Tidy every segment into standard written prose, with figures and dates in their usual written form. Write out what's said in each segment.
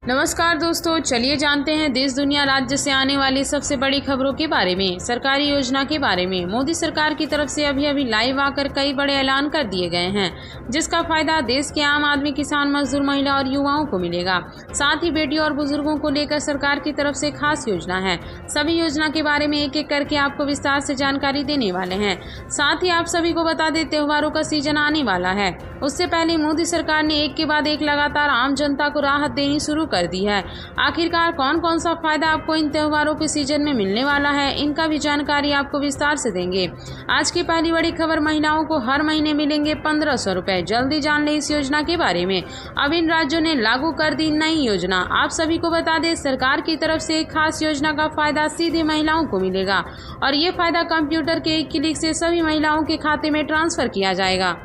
नमस्कार दोस्तों, चलिए जानते हैं देश दुनिया राज्य से आने वाली सबसे बड़ी खबरों के बारे में। सरकारी योजना के बारे में मोदी सरकार की तरफ से अभी लाइव आकर कई बड़े ऐलान कर दिए गए हैं, जिसका फायदा देश के आम आदमी, किसान, मजदूर, महिला और युवाओं को मिलेगा। साथ ही बेटियों और बुजुर्गों को लेकर सरकार की तरफ से खास योजना है। सभी योजना के बारे में एक एक करके आपको विस्तार से जानकारी देने वाले हैं। साथ ही आप सभी को बता दें, त्योहारों का सीजन आने वाला है। उससे पहले मोदी सरकार ने एक के बाद एक लगातार आम जनता को राहत देनी शुरू कर दी है। आखिरकार कौन कौन सा फायदा आपको इन त्योहारों के सीजन में मिलने वाला है, इनका भी जानकारी आपको विस्तार से देंगे। आज की पहली बड़ी खबर, महिलाओं को हर महीने मिलेंगे 1500 रुपए। जल्दी जान ले इस योजना के बारे में। अब इन राज्यों ने लागू कर दी नई योजना। आप सभी को बता दें, सरकार की तरफ से एक खास योजना का फायदा सीधे महिलाओं को मिलेगा और ये फायदा कंप्यूटर के एक क्लिक से सभी महिलाओं के खाते में ट्रांसफर किया जाएगा।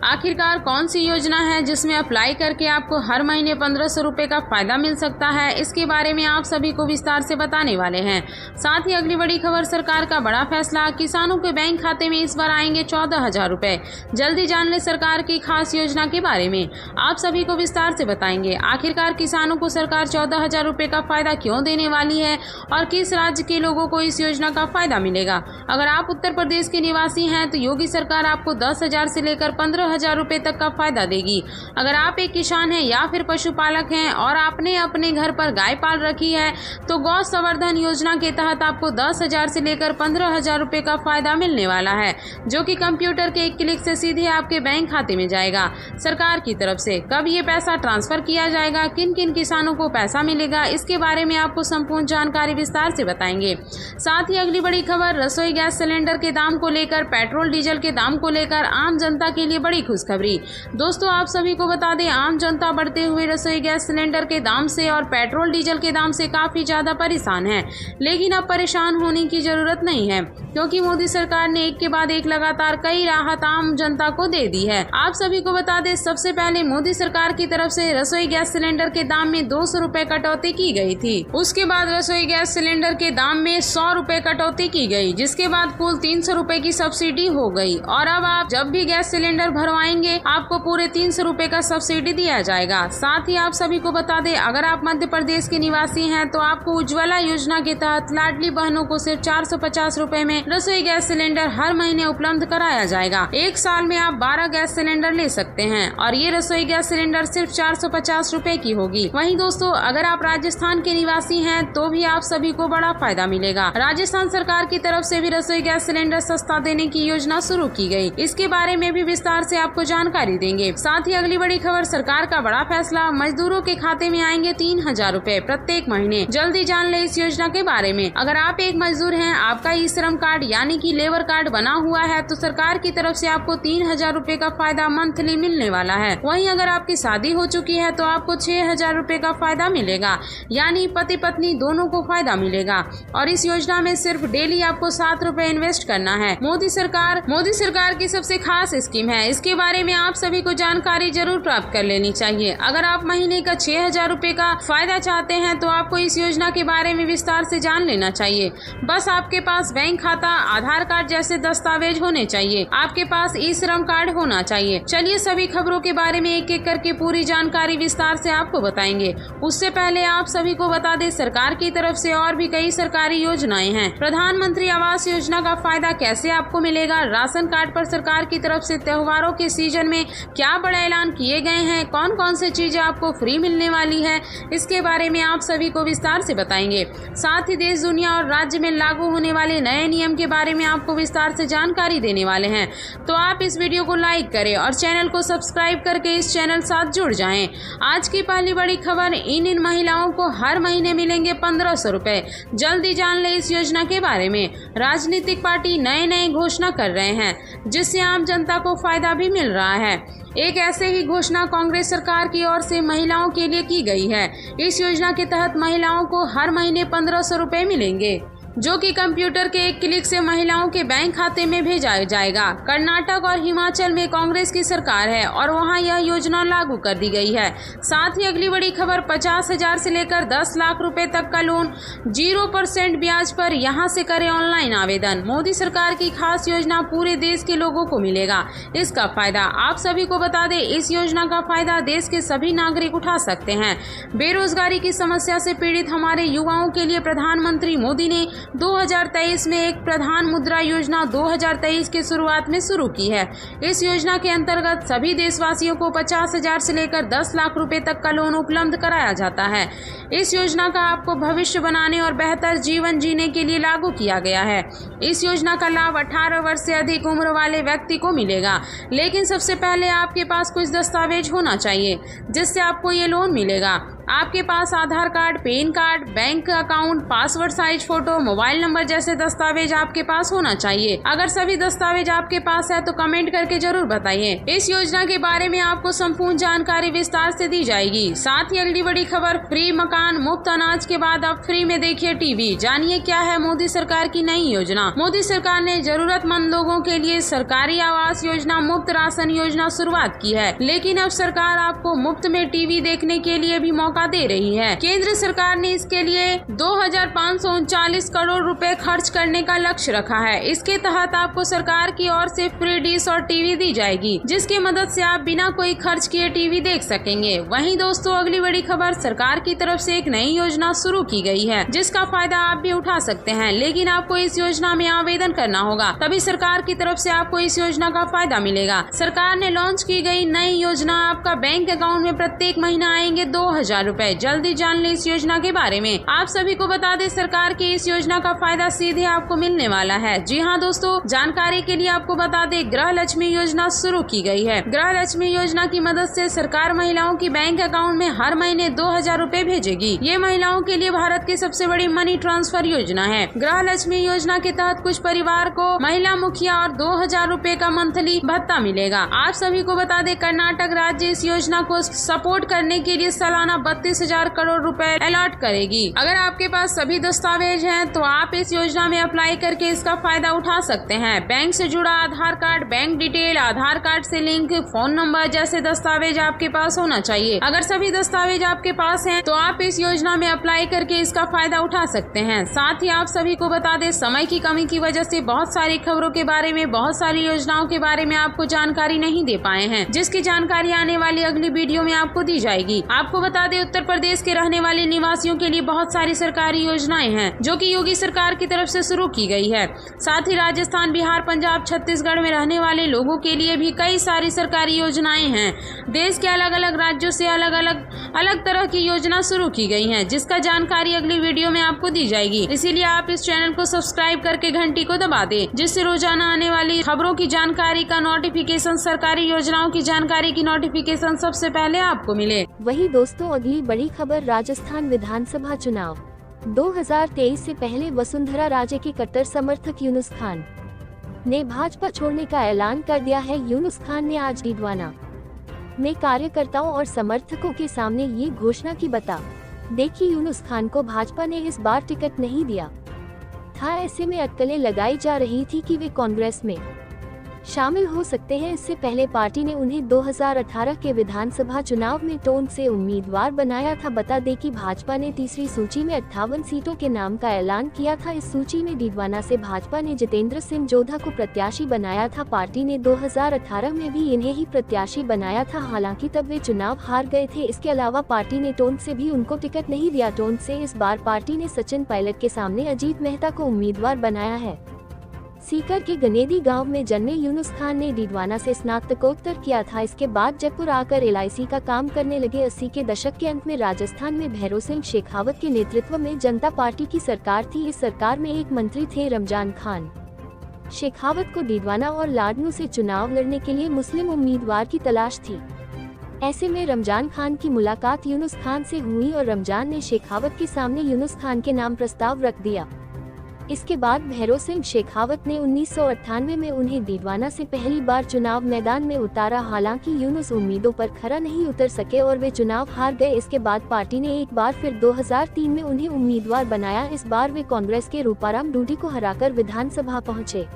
आखिरकार कौन सी योजना है जिसमें अप्लाई करके आपको हर महीने 1500 रुपए का फायदा मिल सकता है, इसके बारे में आप सभी को विस्तार से बताने वाले हैं। साथ ही अगली बड़ी खबर, सरकार का बड़ा फैसला, किसानों के बैंक खाते में इस बार आएंगे 14,000 रुपए। जल्दी जान ले सरकार की खास योजना के बारे में। आप सभी को विस्तार से बताएंगे आखिरकार किसानों को सरकार 14,000 रुपए का फायदा क्यों देने वाली है और किस राज्य के लोगों को इस योजना का फायदा मिलेगा। अगर आप उत्तर प्रदेश के निवासी हैं तो योगी सरकार आपको 10,000 से लेकर 15,000 रुपए तक का फायदा देगी। अगर आप एक किसान हैं या फिर पशुपालक हैं और आपने अपने घर पर गाय पाल रखी है तो गौ संवर्धन योजना के तहत आपको 10,000 से लेकर 15,000 रुपए का फायदा मिलने वाला है, जो कि कंप्यूटर के एक क्लिक से सीधे आपके बैंक खाते में जाएगा। सरकार की तरफ से कब ये पैसा ट्रांसफर किया जाएगा, किन किन किसानों को पैसा मिलेगा, इसके बारे में आपको संपूर्ण जानकारी विस्तार से बताएंगे। साथ ही अगली बड़ी खबर, रसोई गैस सिलेंडर के दाम को लेकर, पेट्रोल डीजल के दाम को लेकर आम जनता के लिए बड़ी खुशखबरी। दोस्तों, आप सभी को बता दें, आम जनता बढ़ते हुए रसोई गैस सिलेंडर के दाम से और पेट्रोल डीजल के दाम से काफी ज्यादा परेशान है। लेकिन अब परेशान होने की जरूरत नहीं है, क्योंकि मोदी सरकार ने एक के बाद एक लगातार कई राहत आम जनता को दे दी है। आप सभी को बता दें, सबसे पहले मोदी सरकार की तरफ से रसोई गैस सिलेंडर के दाम में 200 रुपए कटौती की गई थी। उसके बाद रसोई गैस सिलेंडर के दाम में 100 रुपए कटौती की गई, जिसके बाद कुल 300 रुपए की सब्सिडी हो गई। और अब आप जब भी गैस सिलेंडर भरवाएंगे आपको पूरे 300 रुपए का सब्सिडी दिया जाएगा। साथ ही आप सभी को बता दें, अगर आप मध्य प्रदेश के निवासी हैं तो आपको उज्ज्वला योजना के तहत लाडली बहनों को सिर्फ 450 रुपए में रसोई गैस सिलेंडर हर महीने उपलब्ध कराया जाएगा। एक साल में आप 12 गैस सिलेंडर ले सकते हैं और ये रसोई गैस सिलेंडर सिर्फ 450 रुपए की होगी। वहीं दोस्तों, अगर आप राजस्थान के निवासी हैं तो भी आप सभी को बड़ा फायदा मिलेगा। राजस्थान सरकार की तरफ से भी रसोई गैस सिलेंडर सस्ता देने की योजना शुरू की गई। इसके बारे में भी विस्तार से आपको जानकारी देंगे। साथ ही अगली बड़ी खबर, सरकार का बड़ा फैसला, मजदूरों के खाते में आएंगे 3,000 रुपए प्रत्येक महीने। जल्दी जान ले इस योजना के बारे में। अगर आप एक मजदूर हैं, आपका ई श्रम कार्ड यानी कि लेबर कार्ड बना हुआ है, तो सरकार की तरफ से आपको 3,000 रुपए का फायदा मंथली मिलने वाला है। वहीं अगर आपकी शादी हो चुकी है तो आपको 6,000 रुपए का फायदा मिलेगा, यानी पति पत्नी दोनों को फायदा मिलेगा। और इस योजना में सिर्फ डेली आपको 7 रुपए इन्वेस्ट करना है। मोदी सरकार की सबसे खास स्कीम है, इसके बारे में आप सभी को जानकारी जरूर प्राप्त कर लेनी चाहिए। अगर आप महीने का 6,000 रुपए का फायदा चाहते हैं तो आपको इस योजना के बारे में विस्तार से जान लेना चाहिए। बस आपके पास बैंक खाता, आधार कार्ड जैसे दस्तावेज होने चाहिए। आपके पास ई श्रम कार्ड होना चाहिए। चलिए सभी खबरों के बारे में एक एक करके पूरी जानकारी विस्तार से आपको बताएंगे। उससे पहले आप सभी को बता दें, सरकार की तरफ से और भी कई सरकारी योजनाएं हैं। प्रधानमंत्री आवास योजना का फायदा कैसे आपको मिलेगा, राशन कार्ड पर सरकार की तरफ से त्योहारों के सीजन में क्या बड़ा ऐलान किए गए हैं, कौन कौन से चीजें आपको फ्री मिलने वाली है, इसके बारे में आप सभी को विस्तार से बताएंगे। साथ ही देश, दुनिया और राज्य में लागू होने वाले नए नियम के बारे में आपको विस्तार से जानकारी देने वाले हैं। तो आप इस वीडियो को लाइक करें और चैनल को सब्सक्राइब करके इस चैनल साथ जुड़ जाएं। आज की पहली बड़ी खबर, इन महिलाओं को हर महीने मिलेंगे 1500 रुपए। जल्दी जान ले इस योजना के बारे में। राजनीतिक पार्टी नए घोषणा कर रहे हैं, जिससे आम जनता को फायदा भी मिल रहा है। एक ऐसे ही घोषणा कांग्रेस सरकार की ओर से महिलाओं के लिए की गई है। इस योजना के तहत महिलाओं को हर महीने 1500 रुपए मिलेंगे। जो कि कंप्यूटर के एक क्लिक से महिलाओं के बैंक खाते में भेजा जाएगा। कर्नाटक और हिमाचल में कांग्रेस की सरकार है और वहां यह योजना लागू कर दी गई है। साथ ही अगली बड़ी खबर, 50,000 से लेकर 10 लाख रुपए तक का लोन 0% ब्याज पर यहां से करें ऑनलाइन आवेदन। मोदी सरकार की खास योजना पूरे देश के लोगों को मिलेगा। इसका फायदा आप सभी को बता दें, इस योजना का फायदा देश के सभी नागरिक उठा सकते हैं। बेरोजगारी की समस्या से पीड़ित हमारे युवाओं के लिए प्रधानमंत्री मोदी ने 2023 में एक प्रधान मुद्रा योजना 2023 के शुरुआत में शुरू की है। इस योजना के अंतर्गत सभी देशवासियों को 50,000 से लेकर 10 लाख रुपए तक का लोन उपलब्ध कराया जाता है। इस योजना का आपको भविष्य बनाने और बेहतर जीवन जीने के लिए लागू किया गया है। इस योजना का लाभ 18 वर्ष से अधिक उम्र वाले व्यक्ति को मिलेगा, लेकिन सबसे पहले आपके पास कुछ दस्तावेज होना चाहिए जिससे आपको ये लोन मिलेगा। आपके पास Aadhaar card, PAN card, bank account, passport size photo, mobile number जैसे दस्तावेज आपके पास होना चाहिए। अगर सभी दस्तावेज आपके पास है तो कमेंट करके जरूर बताइए। इस योजना के बारे में आपको संपूर्ण जानकारी विस्तार से दी जाएगी। साथ ही अगली बड़ी खबर, फ्री मकान, मुफ्त अनाज के बाद अब फ्री में देखिए टीवी। जानिए क्या है मोदी सरकार की नई योजना। मोदी सरकार ने जरूरतमंद लोगों के लिए सरकारी आवास योजना, मुफ्त राशन योजना शुरुआत की है, लेकिन अब सरकार आपको मुफ्त में टीवी देखने के लिए भी मौका दे रही है। केंद्र सरकार ने इसके लिए 2,539 करोड़ रुपए खर्च करने का लक्ष्य रखा है। इसके तहत आपको सरकार की ओर से फ्री डिश और टीवी दी जाएगी, जिसकी मदद से आप बिना कोई खर्च किए टीवी देख सकेंगे। वहीं दोस्तों अगली बड़ी खबर, सरकार की तरफ से एक नई योजना शुरू की गई है जिसका फायदा आप भी उठा सकते हैं, लेकिन आपको इस योजना में आवेदन करना होगा, तभी सरकार की तरफ से आपको इस योजना का फायदा मिलेगा। सरकार ने लॉन्च की गई नई योजना, आपका बैंक अकाउंट में प्रत्येक महीना आएंगे 2,000 रुपए। जल्दी जान ले इस योजना के बारे में। आप सभी को बता दें, सरकार की इस योजना का फायदा सीधे आपको मिलने वाला है। जी हाँ दोस्तों, जानकारी के लिए आपको बता दें, गृह लक्ष्मी योजना शुरू की गई है। गृह लक्ष्मी योजना की मदद से सरकार महिलाओं की बैंक अकाउंट में हर महीने 2,000 रुपए भेजेगी। ये महिलाओं के लिए भारत की सबसे बड़ी मनी ट्रांसफर योजना है। गृह लक्ष्मी योजना के तहत कुछ परिवार को महिला मुखिया और 2,000 रुपए का मंथली भत्ता मिलेगा। आप सभी को बता दें, कर्नाटक राज्य इस योजना को सपोर्ट करने के लिए सालाना 32,000 करोड़ रुपए अलॉट करेगी। अगर आपके पास सभी दस्तावेज हैं तो आप इस योजना में अप्लाई करके इसका फायदा उठा सकते हैं। बैंक से जुड़ा आधार कार्ड, बैंक डिटेल, आधार कार्ड से लिंक, फोन नंबर जैसे दस्तावेज आपके पास होना चाहिए। अगर सभी दस्तावेज आपके पास हैं तो आप इस योजना में अप्लाई करके इसका फायदा उठा सकते हैं। साथ ही आप सभी को बता दें, समय की कमी की वजह से बहुत सारी खबरों के बारे में, बहुत सारी योजनाओं के बारे में आपको जानकारी नहीं दे पाए हैं, जिसकी जानकारी आने वाली अगली वीडियो में आपको दी जाएगी। आपको बता दें, उत्तर प्रदेश के रहने वाले निवासियों के लिए बहुत सारी सरकारी योजनाएं हैं जो कि योगी सरकार की तरफ से शुरू की गई है। साथ ही राजस्थान, बिहार, पंजाब, छत्तीसगढ़ में रहने वाले लोगों के लिए भी कई सारी सरकारी योजनाएं हैं। देश के अलग अलग राज्यों से अलग अलग तरह की योजना शुरू की गई हैं, जिसका जानकारी अगली वीडियो में आपको दी जाएगी। इसीलिए आप इस चैनल को सब्सक्राइब करके घंटी को दबा दें, जिससे रोजाना आने वाली खबरों की जानकारी का नोटिफिकेशन, सरकारी योजनाओं की जानकारी की नोटिफिकेशन सबसे पहले आपको मिले। वही दोस्तों अगली बड़ी खबर, राजस्थान विधानसभा चुनाव 2023 से पहले वसुंधरा राजे के कट्टर समर्थक यूनुस खान ने भाजपा छोड़ने का ऐलान कर दिया है। यूनुस खान ने आज डीडवाना में कार्यकर्ताओं और समर्थकों के सामने ये घोषणा की। बता देखिए, यूनुस खान को भाजपा ने इस बार टिकट नहीं दिया था। ऐसे में अटकलें लगाई जा रही थी कि वे कांग्रेस में शामिल हो सकते हैं। इससे पहले पार्टी ने उन्हें 2018 के विधानसभा चुनाव में टोंक से उम्मीदवार बनाया था। बता दें कि भाजपा ने तीसरी सूची में 58 सीटों के नाम का ऐलान किया था। इस सूची में डीडवाना से भाजपा ने जितेंद्र सिंह जोधा को प्रत्याशी बनाया था। पार्टी ने 2018 में भी इन्हें ही प्रत्याशी बनाया था, हालांकि तब वे चुनाव हार गए थे। इसके अलावा पार्टी ने टोंक से भी उनको टिकट नहीं दिया। टोंक से इस बार पार्टी ने सचिन पायलट के सामने अजीत मेहता को उम्मीदवार बनाया है। सीकर के गनेदी गांव में जन्मे यूनुस खान ने डीडवाना से स्नातकोत्तर किया था। इसके बाद जयपुर आकर LIC का काम करने लगे। 80 के दशक के अंत में राजस्थान में भैरों सिंह शेखावत के नेतृत्व में जनता पार्टी की सरकार थी। इस सरकार में एक मंत्री थे रमजान खान। शेखावत को डीडवाना और लाडनू से चुनाव लड़ने के लिए मुस्लिम उम्मीदवार की तलाश थी। ऐसे में रमजान खान की मुलाकात यूनुस खान से हुई और रमजान ने शेखावत के सामने यूनुस खान के नाम प्रस्ताव रख दिया। इसके बाद भैरों सिंह शेखावत ने 1998 में उन्हें डीडवाना से पहली बार चुनाव मैदान में उतारा। हालांकि यूनुस उम्मीदों पर खरा नहीं उतर सके और वे चुनाव हार गए। इसके बाद पार्टी ने एक बार फिर 2003 में उन्हें उम्मीदवार बनाया। इस बार वे कांग्रेस के रूपाराम डूडी को हराकर विधानसभा पहुंचे।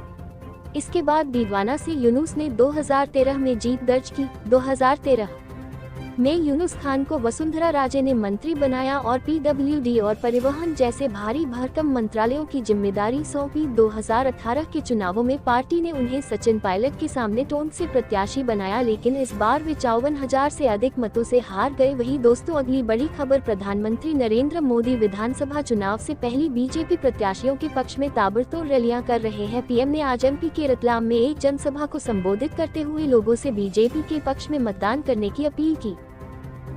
इसके बाद डीडवाना से यूनुस ने 2013 में जीत दर्ज की। 2013 में यूनुस खान को वसुंधरा राजे ने मंत्री बनाया और पीडब्ल्यूडी और परिवहन जैसे भारी भरकम मंत्रालयों की जिम्मेदारी सौंपी। 2018 के चुनावों में पार्टी ने उन्हें सचिन पायलट के सामने टोंक से प्रत्याशी बनाया, लेकिन इस बार वे 54,000 से अधिक मतों से हार गए। वहीं दोस्तों, अगली बड़ी खबर, प्रधानमंत्री नरेंद्र मोदी विधानसभा चुनाव से पहले बीजेपी प्रत्याशियों के पक्ष में ताबड़तोड़ रैलियां कर रहे हैं। पीएम ने आज एमपी के रतलाम में एक जनसभा को संबोधित करते हुए लोगों से बीजेपी के पक्ष में मतदान करने की अपील की।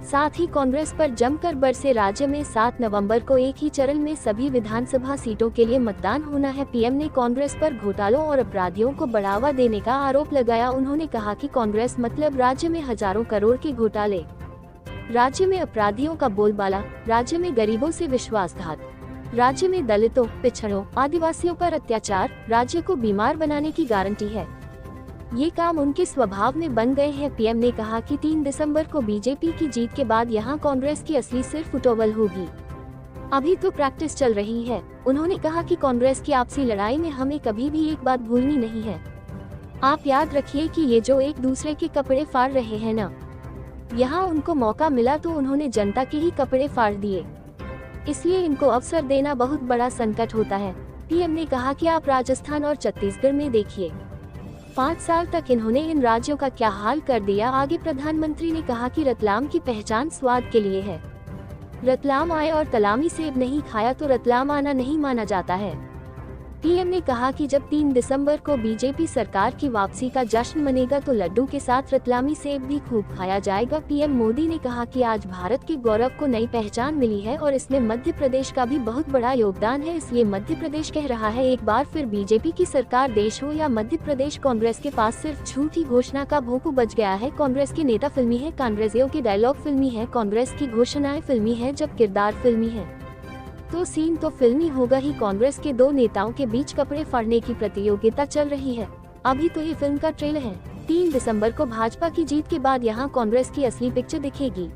साथ ही कांग्रेस पर जमकर बरसे। राज्य में 7 नवंबर को एक ही चरण में सभी विधानसभा सीटों के लिए मतदान होना है। पीएम ने कांग्रेस पर घोटालों और अपराधियों को बढ़ावा देने का आरोप लगाया। उन्होंने कहा कि कांग्रेस मतलब राज्य में हजारों करोड़ के घोटाले, राज्य में अपराधियों का बोलबाला, राज्य में गरीबों से विश्वासघात, राज्य में दलितों, पिछड़ों, आदिवासियों पर अत्याचार, राज्य को बीमार बनाने की गारंटी है। ये काम उनके स्वभाव में बन गए हैं। पीएम ने कहा कि 3 दिसंबर को बीजेपी की जीत के बाद यहां कांग्रेस की असली सिर्फ उटोवल होगी, अभी तो प्रैक्टिस चल रही है। उन्होंने कहा कि कांग्रेस की आपसी लड़ाई में हमें कभी भी एक बात भूलनी नहीं है। आप याद रखिए कि ये जो एक दूसरे के कपड़े फाड़ रहे हैं ना, यहाँ उनको मौका मिला तो उन्होंने जनता के ही कपड़े फाड़ दिए, इसलिए इनको अवसर देना बहुत बड़ा संकट होता है। पीएम ने कहा कि आप राजस्थान और छत्तीसगढ़ में देखिए, 5 साल तक इन्होंने इन राज्यों का क्या हाल कर दिया। आगे प्रधानमंत्री ने कहा कि रतलाम की पहचान स्वाद के लिए है। रतलाम आए और तलामी सेब नहीं खाया तो रतलाम आना नहीं माना जाता है। पीएम ने कहा कि जब 3 दिसंबर को बीजेपी सरकार की वापसी का जश्न मनेगा तो लड्डू के साथ रतलामी सेब भी खूब खाया जाएगा। पीएम मोदी ने कहा कि आज भारत के गौरव को नई पहचान मिली है और इसमें मध्य प्रदेश का भी बहुत बड़ा योगदान है। इसलिए मध्य प्रदेश कह रहा है, एक बार फिर बीजेपी की सरकार देश हो या मध्य प्रदेश, कांग्रेस के पास सिर्फ झूठी घोषणा का भोंपू बच गया है। कांग्रेस के नेता फिल्मी है, कांग्रेसियों के डायलॉग फिल्मी है, कांग्रेस की घोषणाएं फिल्मी है, जब किरदार फिल्मी है तो सीन तो फिल्मी होगा ही। कांग्रेस के 2 नेताओं के बीच कपड़े फाड़ने की प्रतियोगिता चल रही है। अभी तो ये फिल्म का ट्रेलर है। 3 दिसंबर को भाजपा की जीत के बाद यहाँ कांग्रेस की असली पिक्चर दिखेगी।